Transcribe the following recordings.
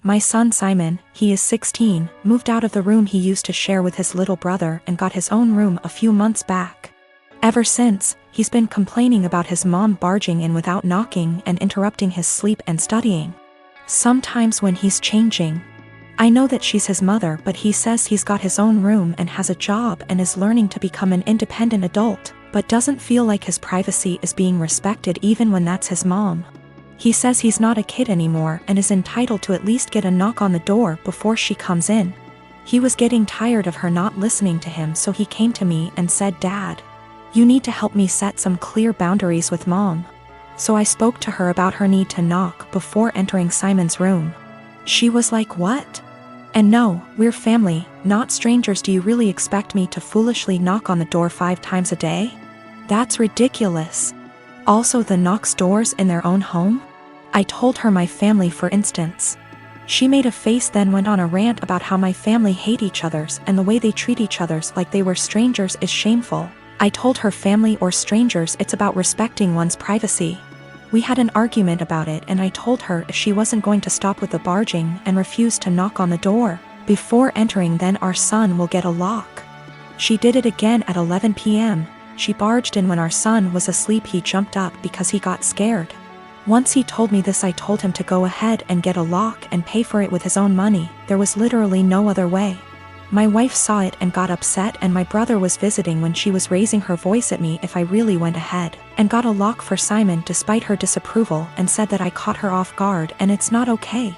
My son Simon, he is 16, moved out of the room he used to share with his little brother and got his own room a few months back. Ever since, he's been complaining about his mom barging in without knocking and interrupting his sleep and studying. Sometimes when he's changing. I know that she's his mother, but he says he's got his own room and has a job and is learning to become an independent adult, but doesn't feel like his privacy is being respected even when that's his mom. He says he's not a kid anymore and is entitled to at least get a knock on the door before she comes in. He was getting tired of her not listening to him, so he came to me and said, "Dad, you need to help me set some clear boundaries with Mom." So I spoke to her about her need to knock before entering Simon's room. She was like, "What? And no, we're family, not strangers. Do you really expect me to foolishly knock on the door 5 times a day? That's ridiculous. Also, the knocks doors in their own home?" I told her my family, for instance. She made a face, then went on a rant about how my family hate each other's and the way they treat each other's like they were strangers is shameful. I told her family or strangers, it's about respecting one's privacy. We had an argument about it and I told her if she wasn't going to stop with the barging and refuse to knock on the door before entering, then our son will get a lock. She did it again at 11 p.m. She barged in when our son was asleep. He jumped up because he got scared. Once he told me this, I told him to go ahead and get a lock and pay for it with his own money. There was literally no other way. My wife saw it and got upset, and my brother was visiting when she was raising her voice at me if I really went ahead and got a lock for Simon despite her disapproval, and said that I caught her off guard and it's not okay.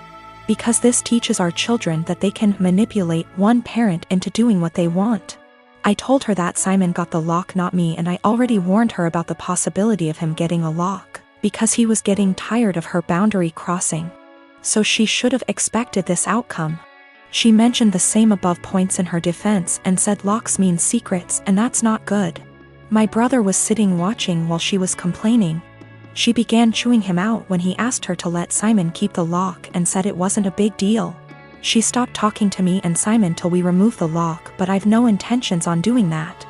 Because this teaches our children that they can manipulate one parent into doing what they want. I told her that Simon got the lock, not me, and I already warned her about the possibility of him getting a lock, because he was getting tired of her boundary crossing. So she should have expected this outcome. She mentioned the same above points in her defense and said locks mean secrets, and that's not good. My brother was sitting watching while she was complaining. She began chewing him out when he asked her to let Simon keep the lock and said it wasn't a big deal. She stopped talking to me and Simon till we removed the lock, but I've no intentions on doing that.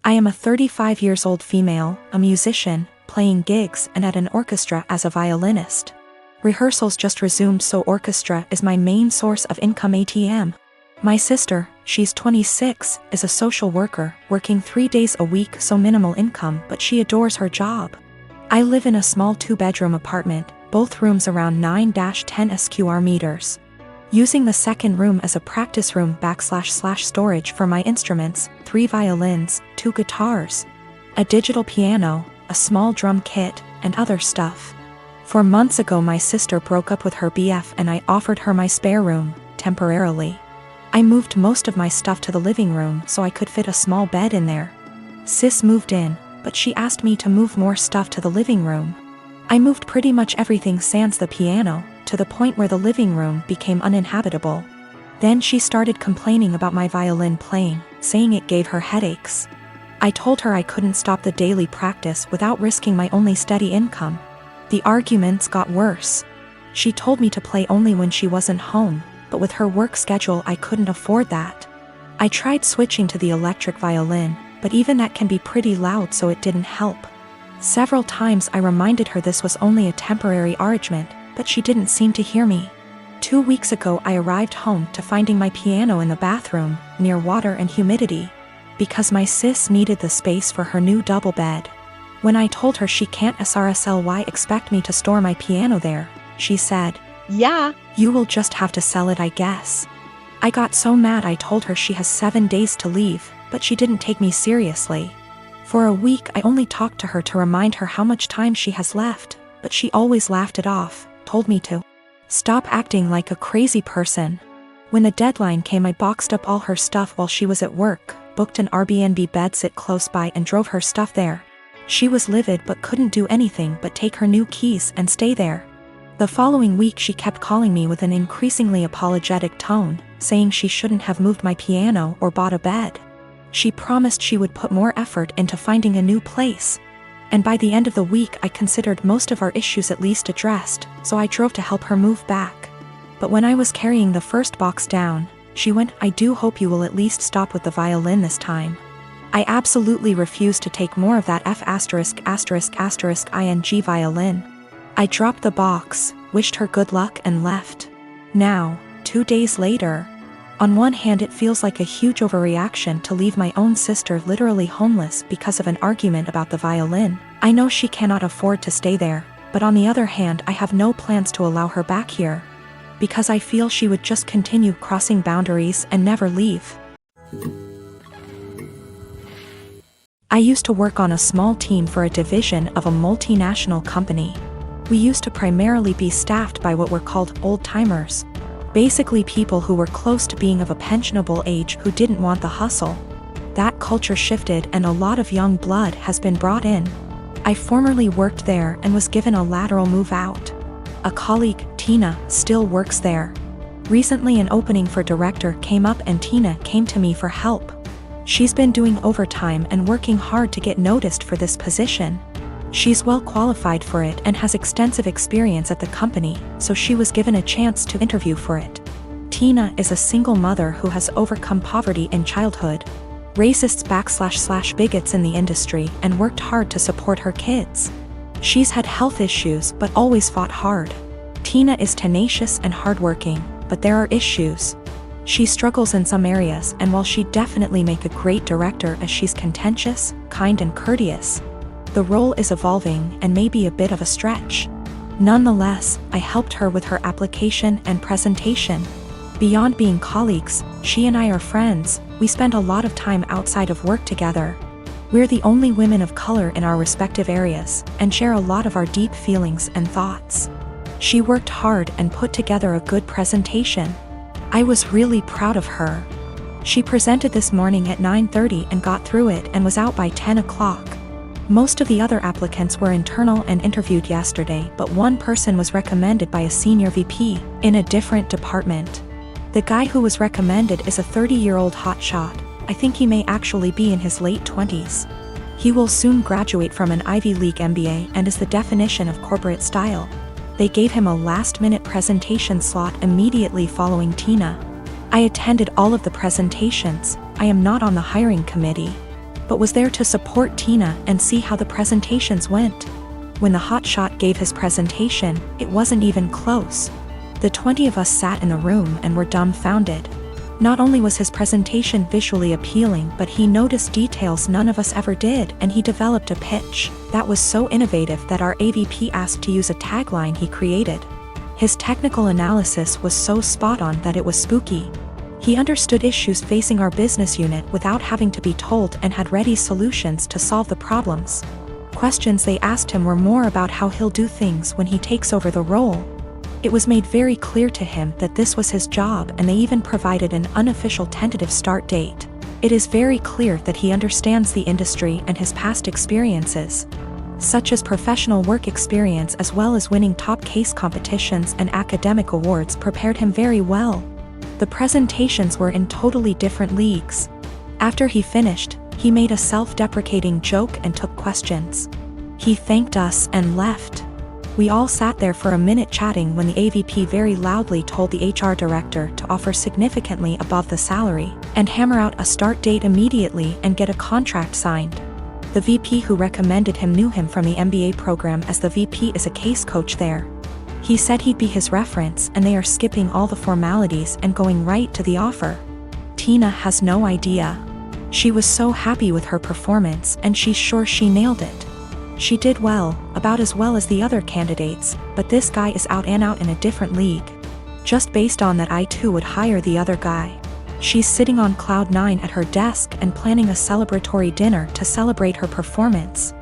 I am a 35 years old female, a musician, playing gigs and at an orchestra as a violinist. Rehearsals just resumed, so orchestra is my main source of income. ATM. My sister, she's 26, is a social worker, working 3 days a week, so minimal income, but she adores her job. I live in a small 2-bedroom apartment, both rooms around 9-10 square meters. Using the second room as a practice room / storage for my instruments, 3 violins, 2 guitars, a digital piano, a small drum kit, and other stuff. 4 months ago my sister broke up with her BF and I offered her my spare room, temporarily. I moved most of my stuff to the living room so I could fit a small bed in there. Sis moved in, but she asked me to move more stuff to the living room. I moved pretty much everything sans the piano, to the point where the living room became uninhabitable. Then she started complaining about my violin playing, saying it gave her headaches. I told her I couldn't stop the daily practice without risking my only steady income. The arguments got worse. She told me to play only when she wasn't home, but with her work schedule I couldn't afford that. I tried switching to the electric violin, but even that can be pretty loud, so it didn't help. Several times I reminded her this was only a temporary arrangement, but she didn't seem to hear me. 2 weeks ago I arrived home to finding my piano in the bathroom, near water and humidity, because my sis needed the space for her new double bed. When I told her she can't SRSLY expect me to store my piano there, she said, "Yeah, you will just have to sell it, I guess." I got so mad I told her she has 7 days to leave, but she didn't take me seriously. For a week I only talked to her to remind her how much time she has left, but she always laughed it off, told me to stop acting like a crazy person. When the deadline came I boxed up all her stuff while she was at work, booked an Airbnb bedsit close by and drove her stuff there. She was livid but couldn't do anything but take her new keys and stay there. The following week she kept calling me with an increasingly apologetic tone, saying she shouldn't have moved my piano or bought a bed. She promised she would put more effort into finding a new place. And by the end of the week I considered most of our issues at least addressed, so I drove to help her move back. But when I was carrying the first box down, she went, "I do hope you will at least stop with the violin this time." I absolutely refused to take more of that ing violin. I dropped the box, wished her good luck and left. Now, 2 days later. On one hand, it feels like a huge overreaction to leave my own sister literally homeless because of an argument about the violin. I know she cannot afford to stay there, but on the other hand, I have no plans to allow her back here, because I feel she would just continue crossing boundaries and never leave. I used to work on a small team for a division of a multinational company. We used to primarily be staffed by what were called old-timers. Basically people who were close to being of a pensionable age who didn't want the hustle. That culture shifted and a lot of young blood has been brought in. I formerly worked there and was given a lateral move out. A colleague, Tina, still works there. Recently an opening for director came up and Tina came to me for help. She's been doing overtime and working hard to get noticed for this position. She's well qualified for it and has extensive experience at the company, so she was given a chance to interview for it. Tina is a single mother who has overcome poverty in childhood, racists / bigots in the industry, and worked hard to support her kids. She's had health issues but always fought hard. Tina is tenacious and hardworking, but there are issues. She struggles in some areas, and while she'd definitely make a great director as she's contentious, kind and courteous, the role is evolving and may be a bit of a stretch. Nonetheless, I helped her with her application and presentation. Beyond being colleagues, she and I are friends. We spend a lot of time outside of work together. We're the only women of color in our respective areas, and share a lot of our deep feelings and thoughts. She worked hard and put together a good presentation. I was really proud of her. She presented this morning at 9:30 and got through it and was out by 10 o'clock. Most of the other applicants were internal and interviewed yesterday, but one person was recommended by a senior VP in a different department. The guy who was recommended is a 30-year-old hotshot. I think he may actually be in his late 20s. He will soon graduate from an Ivy League MBA and is the definition of corporate style. They gave him a last-minute presentation slot immediately following Tina. I attended all of the presentations. I am not on the hiring committee, but was there to support Tina and see how the presentations went. When the hotshot gave his presentation, it wasn't even close. The 20 of us sat in the room and were dumbfounded. Not only was his presentation visually appealing, but he noticed details none of us ever did, and he developed a pitch that was so innovative that our AVP asked to use a tagline he created. His technical analysis was so spot on that it was spooky. He understood issues facing our business unit without having to be told and had ready solutions to solve the problems. Questions they asked him were more about how he'll do things when he takes over the role. It was made very clear to him that this was his job, and they even provided an unofficial tentative start date. It is very clear that he understands the industry and his past experiences, such as professional work experience as well as winning top case competitions and academic awards, prepared him very well. The presentations were in totally different leagues. After he finished, he made a self-deprecating joke and took questions. He thanked us and left. We all sat there for a minute chatting when the AVP very loudly told the HR director to offer significantly above the salary and hammer out a start date immediately and get a contract signed. The VP who recommended him knew him from the MBA program, as the VP is a case coach there. He said he'd be his reference, and they are skipping all the formalities and going right to the offer. Tina has no idea. She was so happy with her performance, and she's sure she nailed it. She did well, about as well as the other candidates, but this guy is out and out in a different league. Just based on that, I too would hire the other guy. She's sitting on cloud 9 at her desk and planning a celebratory dinner to celebrate her performance.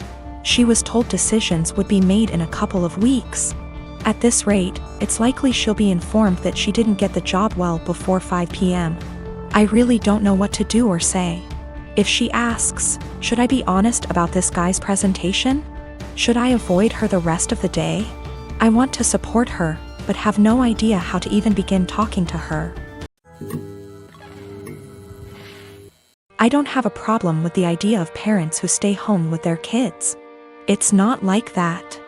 She was told decisions would be made in a couple of weeks. At this rate, it's likely she'll be informed that she didn't get the job well before 5 p.m. I really don't know what to do or say. If she asks, should I be honest about this guy's presentation? Should I avoid her the rest of the day? I want to support her, but have no idea how to even begin talking to her. I don't have a problem with the idea of parents who stay home with their kids. It's not like that.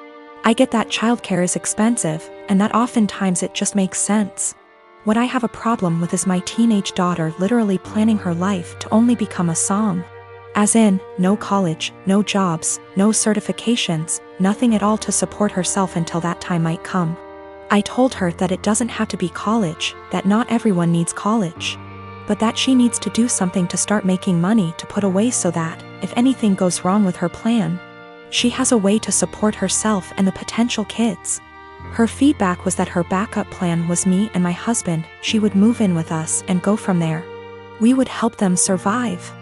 I get that childcare is expensive, and that oftentimes it just makes sense. What I have a problem with is my teenage daughter literally planning her life to only become a som. As in, no college, no jobs, no certifications, nothing at all to support herself until that time might come. I told her that it doesn't have to be college, that not everyone needs college, but that she needs to do something to start making money to put away so that, if anything goes wrong with her plan, she has a way to support herself and the potential kids. Her feedback was that her backup plan was me and my husband. She would move in with us and go from there. We would help them survive.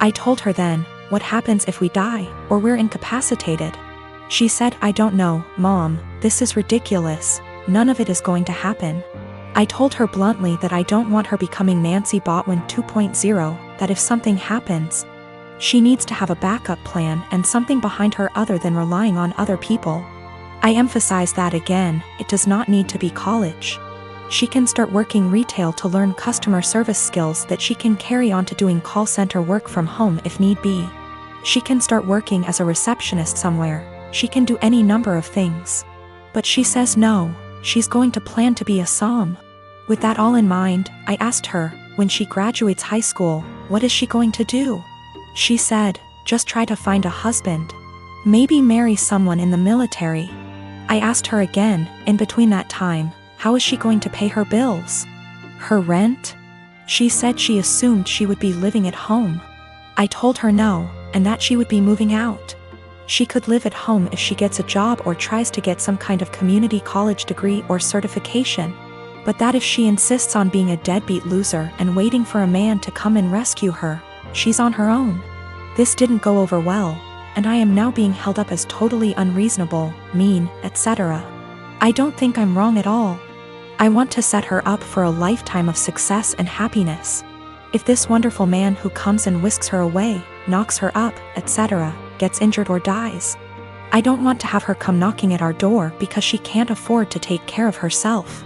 I told her then, what happens if we die, or we're incapacitated? She said, I don't know, Mom, this is ridiculous, none of it is going to happen. I told her bluntly that I don't want her becoming Nancy Botwin 2.0, that if something happens, she needs to have a backup plan and something behind her other than relying on other people. I emphasize that again, it does not need to be college. She can start working retail to learn customer service skills that she can carry on to doing call center work from home if need be. She can start working as a receptionist somewhere. She can do any number of things. But she says no, she's going to plan to be a som. With that all in mind, I asked her, when she graduates high school, what is she going to do? She said, just try to find a husband. Maybe marry someone in the military. I asked her again, in between that time, how is she going to pay her bills? Her rent? She said she assumed she would be living at home. I told her no, and that she would be moving out. She could live at home if she gets a job or tries to get some kind of community college degree or certification, but that if she insists on being a deadbeat loser and waiting for a man to come and rescue her, she's on her own. This didn't go over well, and I am now being held up as totally unreasonable, mean, etc. I don't think I'm wrong at all. I want to set her up for a lifetime of success and happiness. If this wonderful man who comes and whisks her away, knocks her up, etc., gets injured or dies, I don't want to have her come knocking at our door because she can't afford to take care of herself.